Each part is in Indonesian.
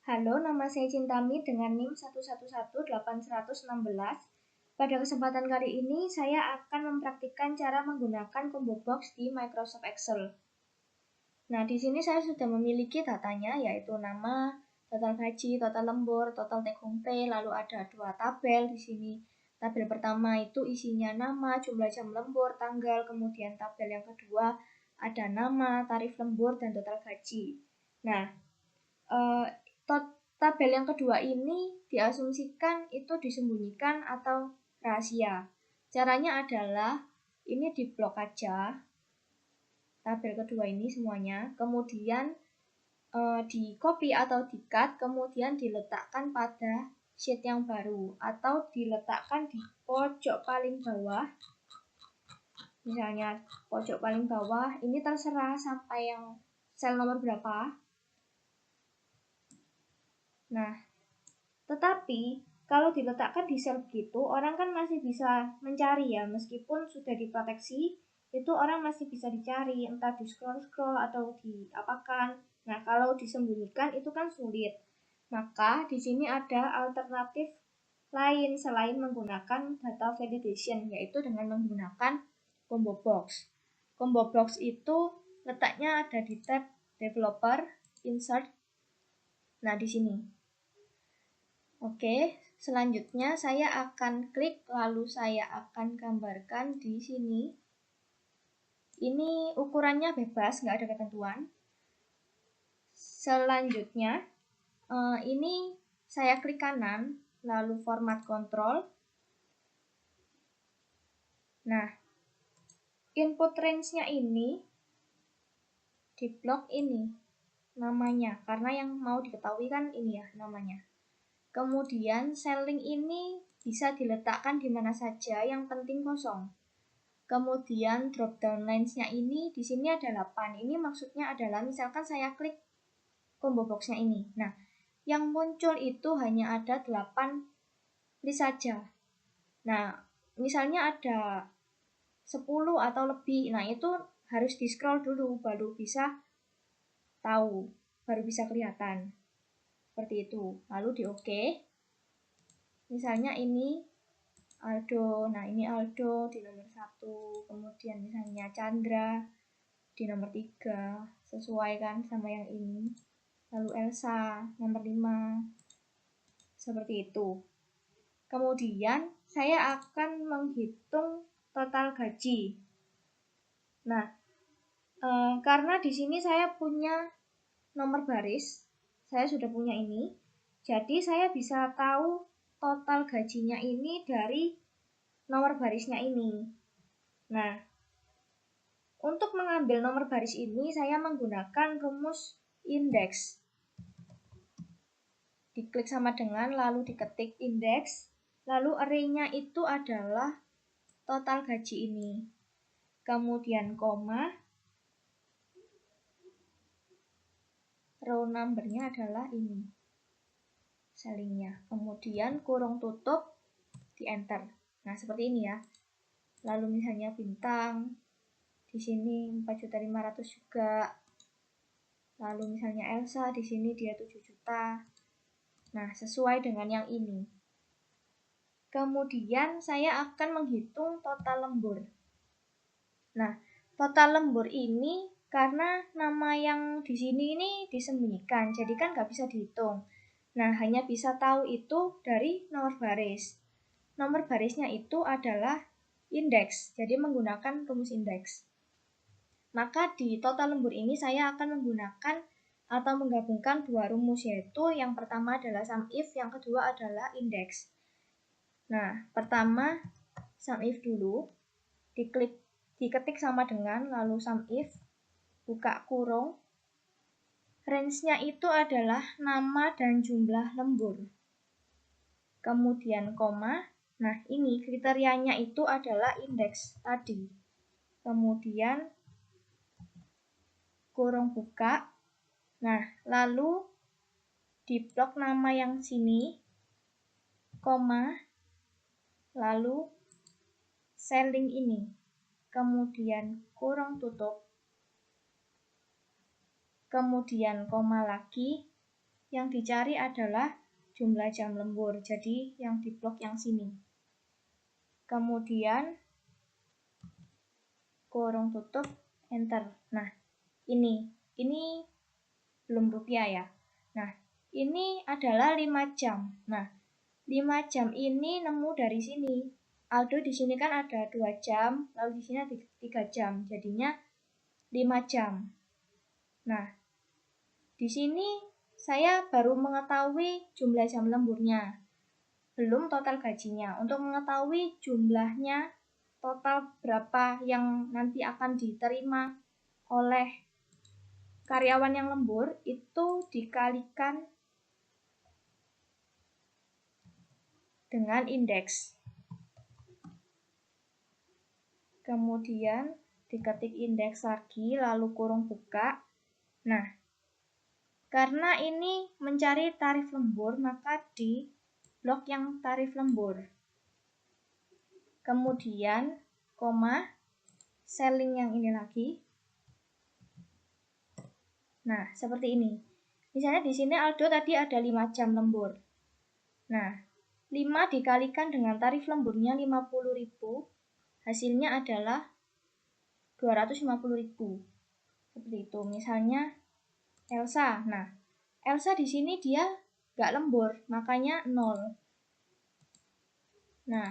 Halo, nama saya Cintami dengan NIM 1118116. Pada kesempatan kali ini, saya akan mempraktikkan cara menggunakan combo box di Microsoft Excel. Nah, di sini saya sudah memiliki datanya, yaitu nama, total gaji, total lembur, total take home pay, lalu ada dua tabel di sini. Tabel pertama itu isinya nama, jumlah jam lembur, tanggal, kemudian tabel yang kedua ada nama, tarif lembur, dan total gaji. Nah, tabel yang kedua ini diasumsikan itu disembunyikan atau rahasia. Caranya adalah ini diblok aja tabel kedua ini semuanya, kemudian di copy atau di cut, kemudian diletakkan pada sheet yang baru atau diletakkan di pojok paling bawah. Misalnya pojok paling bawah, ini terserah sampai yang sel nomor berapa. Nah, tetapi kalau diletakkan di sel begitu, orang kan masih bisa mencari ya, meskipun sudah diproteksi, itu orang masih bisa dicari, entah di scroll atau diapakan. Nah, kalau disembunyikan itu kan sulit. Maka di sini ada alternatif lain selain menggunakan data validation, yaitu dengan menggunakan combo box. Combo box itu letaknya ada di tab developer, insert. Nah, di sini. Oke, selanjutnya saya akan klik, lalu saya akan gambarkan di sini. Ini ukurannya bebas, nggak ada ketentuan. Selanjutnya, ini saya klik kanan, lalu format kontrol. Nah, input range-nya ini di blok ini namanya, karena yang mau diketahui kan ini ya namanya. Kemudian selling ini bisa diletakkan di mana saja, yang penting kosong. Kemudian drop down lines-nya ini di sini ada 8. Ini maksudnya adalah misalkan saya klik combo box-nya ini. Nah, yang muncul itu hanya ada 8 list saja. Nah, misalnya ada 10 atau lebih. Nah, itu harus di-scroll dulu baru bisa tahu, baru bisa kelihatan. Seperti itu. Lalu di OK. Misalnya ini Aldo, nah ini Aldo di nomor 1, kemudian misalnya Chandra di nomor 3, sesuai kan sama yang ini. Lalu Elsa nomor 5, seperti itu. Kemudian saya akan menghitung total gaji. Nah, karena di sini saya punya nomor baris, saya sudah punya ini, jadi saya bisa tahu total gajinya ini dari nomor barisnya ini. Nah, untuk mengambil nomor baris ini, saya menggunakan rumus indeks. Diklik sama dengan, lalu diketik indeks, lalu array-nya itu adalah total gaji ini. Kemudian koma, row number-nya adalah ini, selling-nya. Kemudian kurung tutup, di enter. Nah, seperti ini ya. Lalu misalnya bintang, di sini 4.500.000 juga. Lalu misalnya Elsa, di sini dia 7 juta. Nah, sesuai dengan yang ini. Kemudian saya akan menghitung total lembur. Nah, total lembur ini karena nama yang di sini ini disembunyikan, jadi kan nggak bisa dihitung. Nah, hanya bisa tahu itu dari nomor baris. Nomor barisnya itu adalah indeks, jadi menggunakan rumus indeks. Maka di total lembur ini saya akan menggunakan atau menggabungkan dua rumus, yaitu yang pertama adalah sum if, yang kedua adalah indeks. Nah, pertama sum if dulu, diketik sama dengan, lalu sum if, buka kurung, range-nya itu adalah nama dan jumlah lembur. Kemudian koma, nah ini kriterianya itu adalah indeks tadi. Kemudian kurung buka, nah lalu di blok nama yang sini, koma, lalu selling ini, kemudian kurung tutup, kemudian koma lagi, yang dicari adalah jumlah jam lembur, jadi yang di blok yang sini. Kemudian kurung tutup, enter. Nah, ini belum rupiah ya. Nah, ini adalah 5 jam. Nah, 5 jam ini nemu dari sini. Aldo di sini kan ada 2 jam, lalu di sini ada 3 jam, jadinya 5 jam. Nah, di sini saya baru mengetahui jumlah jam lemburnya, belum total gajinya. Untuk mengetahui jumlahnya total berapa yang nanti akan diterima oleh karyawan yang lembur, itu dikalikan dengan indeks. Kemudian diketik indeks lagi, lalu kurung buka. Nah, karena ini mencari tarif lembur, maka di blok yang tarif lembur. Kemudian, koma, selling yang ini lagi. Nah, seperti ini. Misalnya di sini Aldo tadi ada 5 jam lembur. Nah, 5 dikalikan dengan tarif lemburnya 50.000, hasilnya adalah 250.000. Seperti itu. Misalnya Elsa. Nah, Elsa di sini dia nggak lembur, makanya 0. Nah,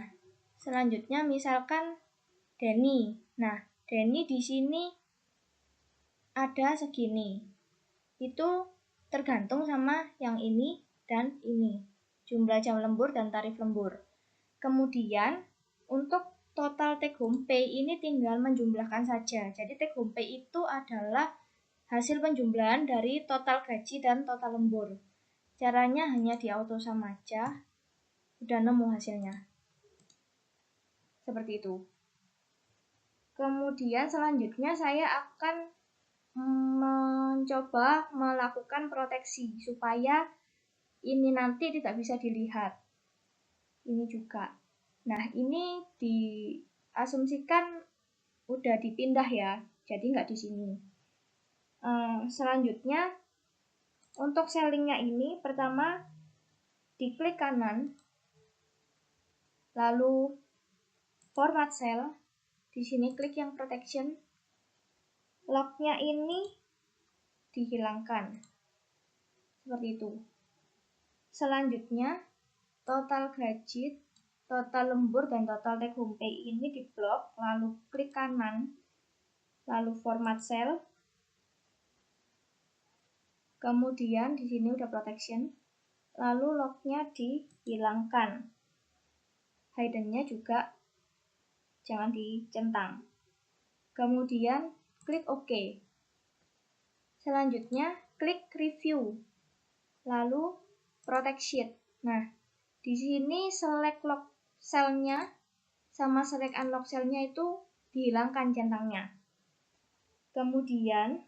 selanjutnya misalkan Denny. Nah, Denny di sini ada segini. Itu tergantung sama yang ini dan ini. Jumlah jam lembur dan tarif lembur. Kemudian, untuk total take home pay ini tinggal menjumlahkan saja. Jadi take home pay itu adalah hasil penjumlahan dari total gaji dan total lembur. Caranya hanya di auto sum aja, udah nemu hasilnya. Seperti itu. Kemudian selanjutnya saya akan mencoba melakukan proteksi supaya ini nanti tidak bisa dilihat. Ini juga. Nah, ini diasumsikan udah dipindah ya, jadi nggak di sini. Selanjutnya, untuk sellingnya ini, pertama diklik kanan, lalu format cell, di sini klik yang protection, lognya ini dihilangkan, seperti itu. Selanjutnya, total gaji, total lembur, dan total take home pay ini diblok, lalu klik kanan, lalu format cell, kemudian di sini udah protection, lalu lognya dihilangkan, hidden-nya juga jangan dicentang. Kemudian klik OK. Selanjutnya klik review, lalu protect sheet. Nah, di sini select lock cell-nya sama select unlock cell-nya itu dihilangkan centangnya. Kemudian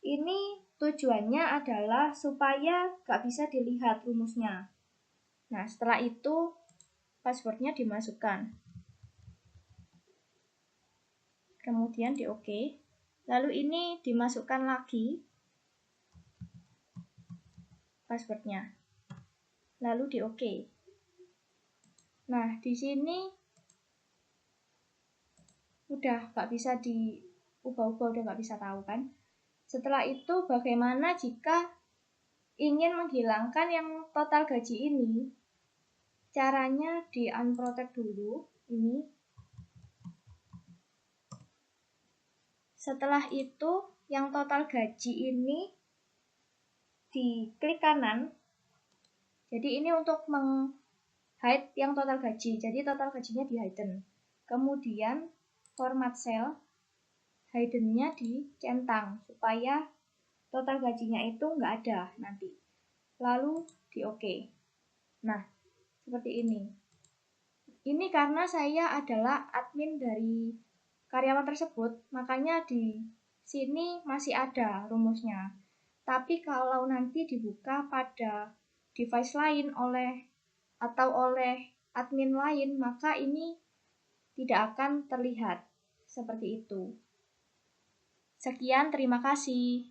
ini tujuannya adalah supaya nggak bisa dilihat rumusnya. Nah, setelah itu passwordnya dimasukkan. Kemudian di OK. Lalu ini dimasukkan lagi passwordnya. Lalu di OK. Nah, di sini udah nggak bisa diubah-ubah, udah nggak bisa tahu kan. Setelah itu bagaimana jika ingin menghilangkan yang total gaji ini? Caranya di unprotect dulu ini. Setelah itu yang total gaji ini diklik kanan. Jadi ini untuk hide yang total gaji. Jadi total gajinya di hidden. Kemudian format cell, hidden-nya dicentang supaya total gajinya itu nggak ada nanti. Lalu di OK. Nah, seperti ini. Ini karena saya adalah admin dari karyawan tersebut, makanya di sini masih ada rumusnya. Tapi kalau nanti dibuka pada device lain oleh admin lain, maka ini tidak akan terlihat seperti itu. Sekian, terima kasih.